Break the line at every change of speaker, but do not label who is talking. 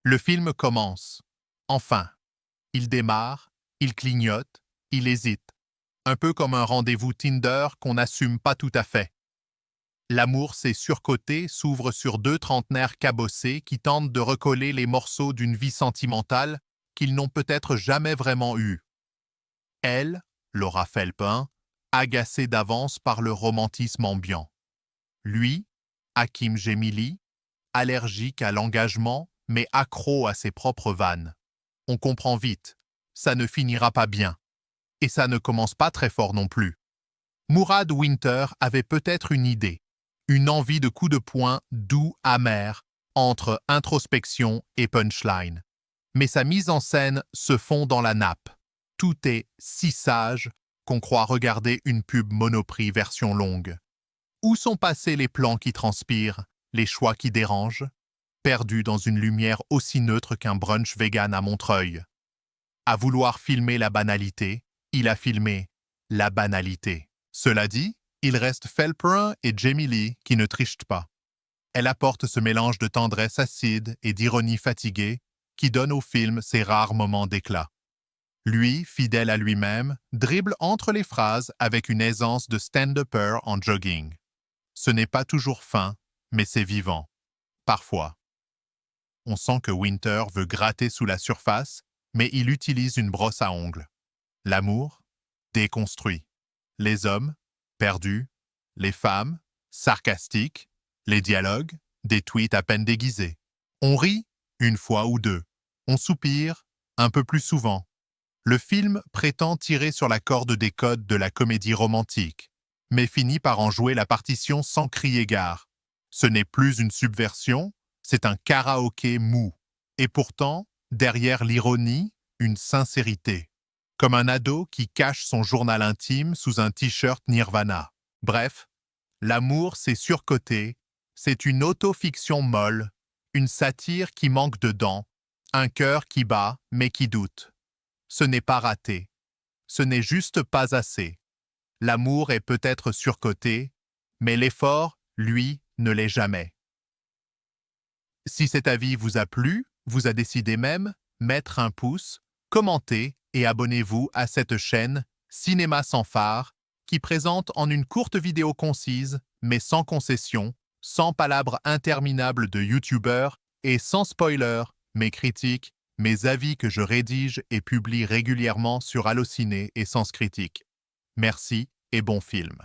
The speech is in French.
Le film commence. Enfin. Il démarre, il clignote, il hésite. Un peu comme un rendez-vous Tinder qu'on n'assume pas tout à fait. L'amour, c'est surcoté, s'ouvre sur deux trentenaires cabossés qui tentent de recoller les morceaux d'une vie sentimentale qu'ils n'ont peut-être jamais vraiment eue. Elle, Laura Felpin, agacée d'avance par le romantisme ambiant. Lui, Hakim Gemili, allergique à l'engagement, mais accro à ses propres vannes. On comprend vite, ça ne finira pas bien. Et ça ne commence pas très fort non plus. Mourad Winter avait peut-être une idée, une envie de coup de poing doux, amer, entre introspection et punchline. Mais sa mise en scène se fond dans la nappe. Tout est si sage qu'on croit regarder une pub Monoprix version longue. Où sont passés les plans qui transpirent, les choix qui dérangent, perdus dans une lumière aussi neutre qu'un brunch vegan à Montreuil? À vouloir filmer la banalité, il a filmé la banalité. Cela dit, il reste Felpin et Jamie Lee qui ne trichent pas. Elle apporte ce mélange de tendresse acide et d'ironie fatiguée qui donne au film ses rares moments d'éclat. Lui, fidèle à lui-même, dribble entre les phrases avec une aisance de stand-upper en jogging. Ce n'est pas toujours fin, mais c'est vivant. Parfois. On sent que Winter veut gratter sous la surface, mais il utilise une brosse à ongles. L'amour, déconstruit. Les hommes, perdus. Les femmes, sarcastiques. Les dialogues, des tweets à peine déguisés. On rit, une fois ou deux. On soupire, un peu plus souvent. Le film prétend tirer sur la corde des codes de la comédie romantique, mais finit par en jouer la partition sans crier gare. Ce n'est plus une subversion, c'est un karaoké mou. Et pourtant, derrière l'ironie, une sincérité. Comme un ado qui cache son journal intime sous un t-shirt Nirvana. Bref, l'amour, c'est surcoté, c'est une autofiction molle, une satire qui manque de dents, un cœur qui bat mais qui doute. Ce n'est pas raté. Ce n'est juste pas assez. L'amour est peut-être surcoté, mais l'effort, lui, ne l'est jamais. Si cet avis vous a plu, vous a décidé même, mettre un pouce, commentez et abonnez-vous à cette chaîne Cinéma sans phare qui présente en une courte vidéo concise, mais sans concession, sans palabres interminables de youtubeurs et sans spoiler, mes critiques, mes avis que je rédige et publie régulièrement sur Allociné et Sens Critique. Merci et bon film.